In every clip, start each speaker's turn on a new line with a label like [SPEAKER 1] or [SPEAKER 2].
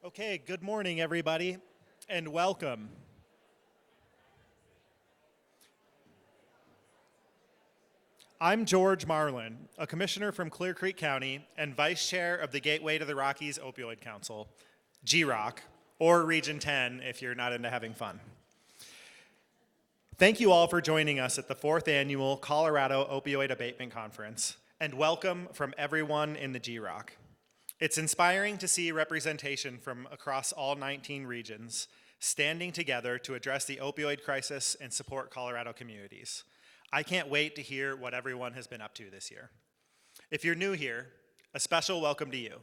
[SPEAKER 1] Okay, good morning, everybody, and welcome. I'm George Marlin, a commissioner from Clear Creek County and vice chair of the Gateway to the Rockies Opioid Council, GROC, or Region 10 if you're not into having fun. Thank you all for joining us at the 4th Annual Colorado Opioid Abatement Conference, and welcome from everyone in the GROC. It's inspiring to see representation from across all 19 regions standing together to address the opioid crisis and support Colorado communities. I can't wait to hear what everyone has been up to this year. If you're new here, a special welcome to you.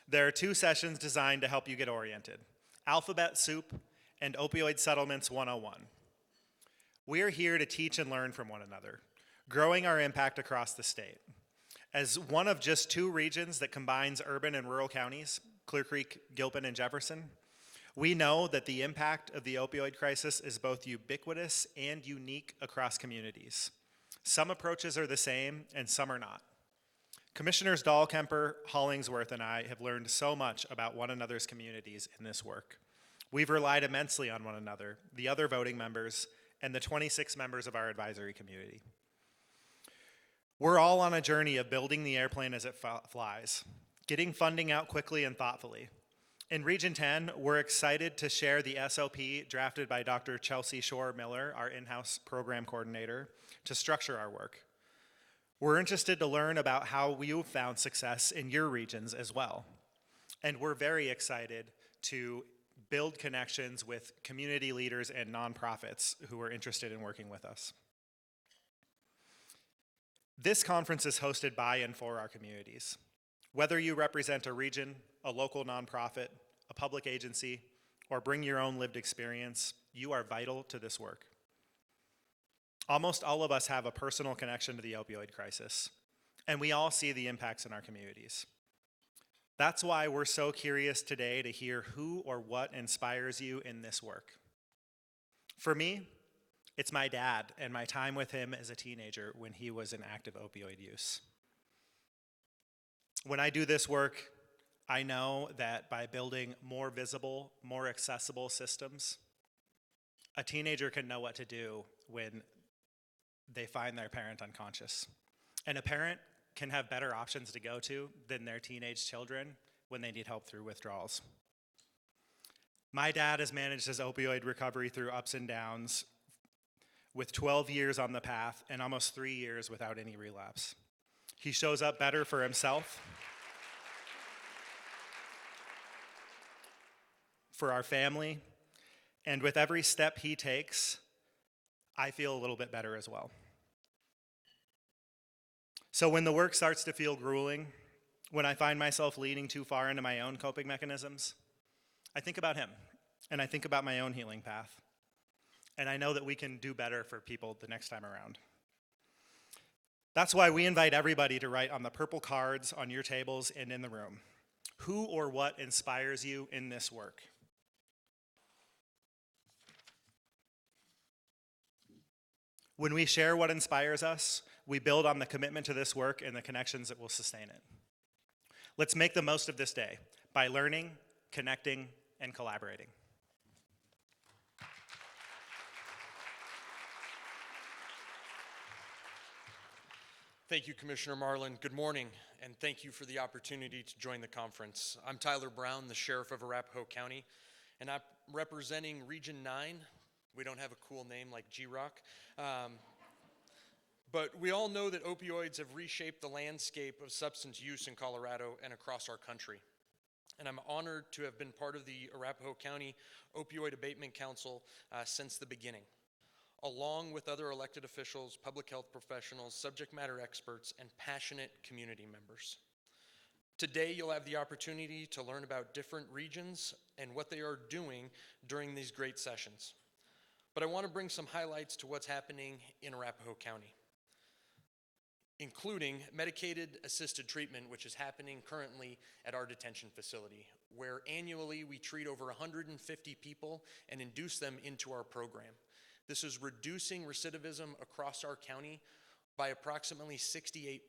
[SPEAKER 1] There are 2 sessions designed to help you get oriented: Alphabet Soup and Opioid Settlements 101. We are here to teach and learn from one another, growing our impact across the state. As one of just 2 regions that combines urban and rural counties, Clear Creek, Gilpin, and Jefferson, we know that the impact of the opioid crisis is both ubiquitous and unique across communities. Some approaches are the same and some are not. Commissioners Dahlkemper, Hollingsworth, and I have learned so much about one another's communities in this work. We've relied immensely on one another, the other voting members, and the 26 members of our advisory community. We're all on a journey of building the airplane as it flies, getting funding out quickly and thoughtfully. In Region 10, we're excited to share the SOP drafted by Dr. Chelsea Shore Miller, our in-house program coordinator, to structure our work. We're interested to learn about how you've found success in your regions as well. And we're very excited to build connections with community leaders and nonprofits who are interested in working with us. This conference is hosted by and for our communities. Whether you represent a region, a local nonprofit, a public agency, or bring your own lived experience, you are vital to this work. Almost all of us have a personal connection to the opioid crisis, and we all see the impacts in our communities. That's why we're so curious today to hear who or what inspires you in this work. For me, it's my dad and my time with him as a teenager when he was in active opioid use. When I do this work, I know that by building more visible, more accessible systems, a teenager can know what to do when they find their parent unconscious. And a parent can have better options to go to than their teenage children when they need help through withdrawals. My dad has managed his opioid recovery through ups and downs, with 12 years on the path and almost 3 years without any relapse. He shows up better for himself, for our family, and with every step he takes, I feel a little bit better as well. So when the work starts to feel grueling, when I find myself leaning too far into my own coping mechanisms, I think about him, and I think about my own healing path. And I know that we can do better for people the next time around. That's why we invite everybody to write on the purple cards on your tables and in the room, who or what inspires you in this work. When we share what inspires us, we build on the commitment to this work and the connections that will sustain it. Let's make the most of this day by learning, connecting, and collaborating.
[SPEAKER 2] Thank you, Commissioner Marlin. Good morning, and thank you for the opportunity to join the conference. I'm Tyler Brown, the Sheriff of Arapahoe County, and I'm representing Region 9. We don't have a cool name like GROC, but we all know that opioids have reshaped the landscape of substance use in Colorado and across our country. And I'm honored to have been part of the Arapahoe County Opioid Abatement Council since the beginning, along with other elected officials, public health professionals, subject matter experts, and passionate community members. Today, you'll have the opportunity to learn about different regions and what they are doing during these great sessions. But I want to bring some highlights to what's happening in Arapahoe County, including medicated assisted treatment, which is happening currently at our detention facility, where annually we treat over 150 people and induce them into our program. This is reducing recidivism across our county by approximately 68%.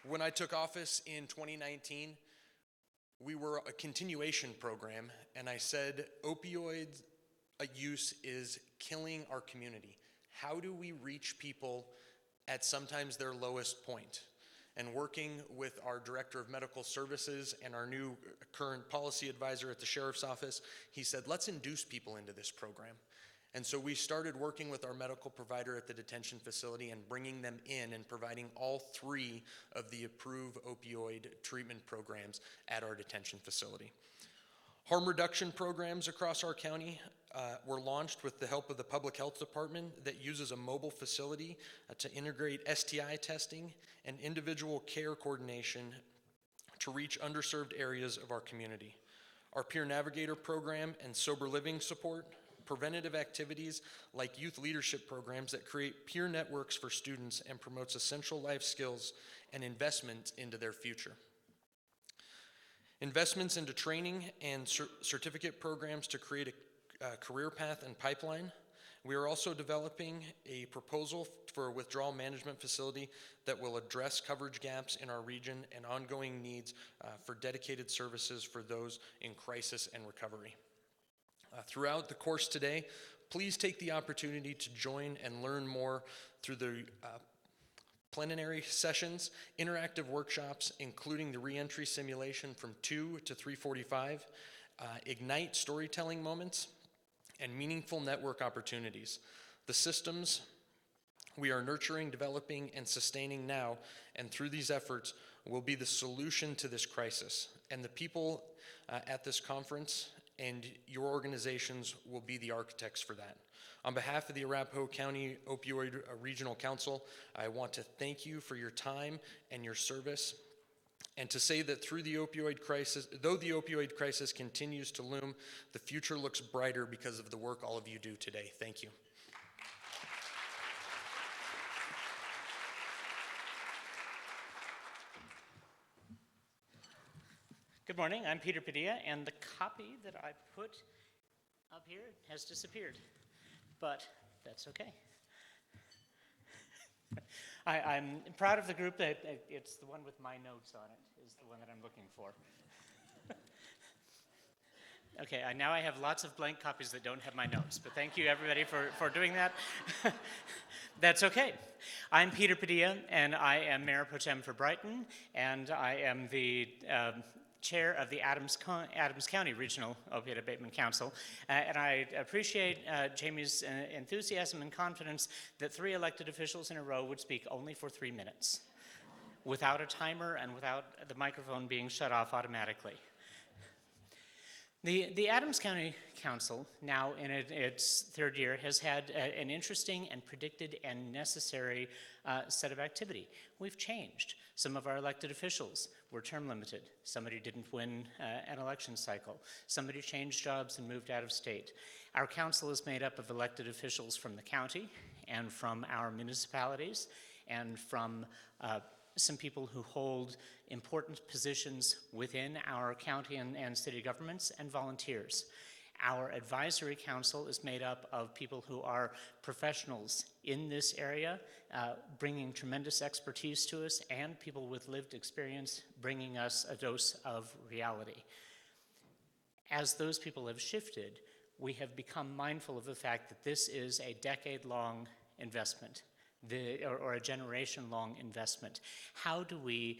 [SPEAKER 2] When I took office in 2019, we were a continuation program, and I said opioid use is killing our community. How do we reach people at sometimes their lowest point? And working with our Director of Medical Services and our new current policy advisor at the Sheriff's Office, he said, let's induce people into this program. And so we started working with our medical provider at the detention facility and bringing them in and providing all 3 of the approved opioid treatment programs at our detention facility. Harm reduction programs across our county were launched with the help of the Public Health Department that uses a mobile facility to integrate STI testing and individual care coordination to reach underserved areas of our community. Our Peer Navigator program and sober living support, preventative activities like youth leadership programs that create peer networks for students and promotes essential life skills and investment into their future. Investments into training and certificate programs to create a career path and pipeline. We are also developing a proposal for a withdrawal management facility that will address coverage gaps in our region and ongoing needs for dedicated services for those in crisis and recovery. Throughout the course today, please take the opportunity to join and learn more through the plenary sessions, interactive workshops, including the reentry simulation from 2 to 3:45, ignite storytelling moments, and meaningful network opportunities. The systems we are nurturing, developing, and sustaining now, and through these efforts, will be the solution to this crisis. And the people at this conference and your organizations will be the architects for that. On behalf of the Arapahoe County Opioid Regional Council, I want to thank you for your time and your service, and to say that through the opioid crisis, though the opioid crisis continues to loom, the future looks brighter because of the work all of you do today. Thank you.
[SPEAKER 3] Good morning, I'm Peter Padilla, and the copy that I put up here has disappeared, but that's okay. I'm proud of the group that it's the one with my notes on it is the one that I'm looking for. Okay, now I have lots of blank copies that don't have my notes, but thank you everybody for doing that. That's okay. I'm Peter Padilla, and I am Mayor Pro Tem for Brighton, and I am the chair of the Adams County Regional Opioid Abatement Council, and I appreciate Jamie's enthusiasm and confidence that 3 elected officials in a row would speak only for 3 minutes, without a timer and without the microphone being shut off automatically. The Adams County Council, now in its 3rd year, has had an interesting and predicted and necessary set of activity. We've changed. Some of our elected officials were term limited. Somebody didn't win an election cycle. Somebody changed jobs and moved out of state. Our council is made up of elected officials from the county and from our municipalities and from some people who hold important positions within our county and city governments, and volunteers. Our advisory council is made up of people who are professionals in this area, bringing tremendous expertise to us, and people with lived experience bringing us a dose of reality. As those people have shifted, we have become mindful of the fact that this is a decade-long investment, or a generation-long investment. How do we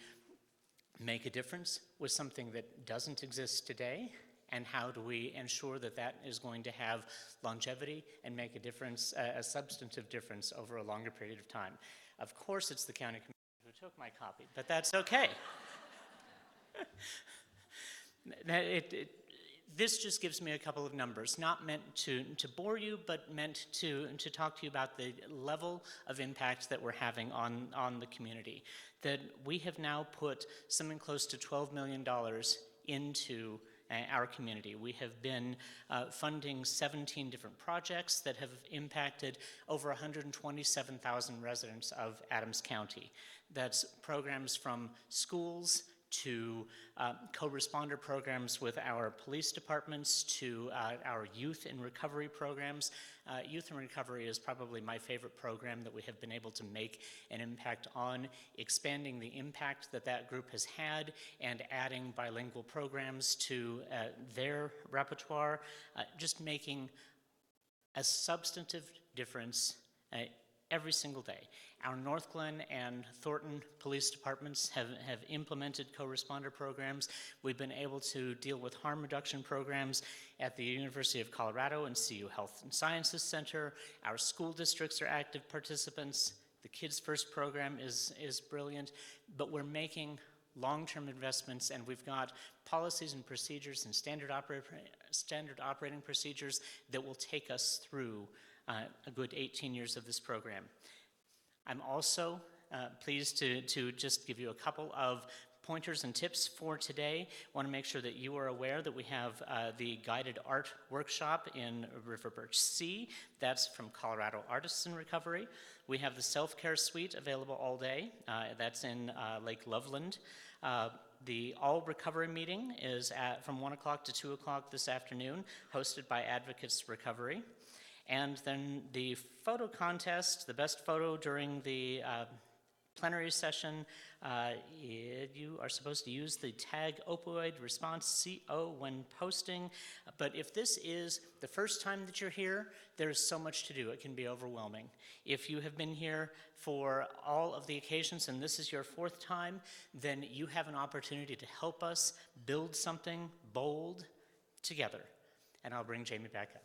[SPEAKER 3] make a difference with something that doesn't exist today? And how do we ensure that that is going to have longevity and make a difference, a substantive difference over a longer period of time? Of course, it's the county commissioner who took my copy, but that's okay. This just gives me a couple of numbers, not meant to bore you, but meant to talk to you about the level of impact that we're having on the community. That we have now put something close to $12 million into our community. We have been funding 17 different projects that have impacted over 127,000 residents of Adams County. That's programs from schools to co-responder programs with our police departments, to our youth in recovery programs. Youth in recovery is probably my favorite program that we have been able to make an impact on, expanding the impact that that group has had and adding bilingual programs to their repertoire, just making a substantive difference every single day. Our North Glen and Thornton police departments have implemented co-responder programs. We've been able to deal with harm reduction programs at the University of Colorado and CU Health and Sciences Center. Our school districts are active participants. The Kids First program is brilliant, but we're making long-term investments, and we've got policies and procedures and standard operating procedures that will take us through a good 18 years of this program. I'm also pleased to just give you a couple of pointers and tips for today. I want to make sure that you are aware that we have the guided art workshop in River Birch C. That's from Colorado Artists in Recovery. We have the self-care suite available all day. That's in Lake Loveland. The All Recovery meeting is from 1 o'clock to 2 o'clock this afternoon, hosted by Advocates Recovery. And then the photo contest, the best photo during the plenary session, you are supposed to use the tag Opioid Response CO when posting. But if this is the first time that you're here, there's so much to do. It can be overwhelming. If you have been here for all of the occasions and this is your fourth time, then you have an opportunity to help us build something bold together. And I'll bring Jamie back up.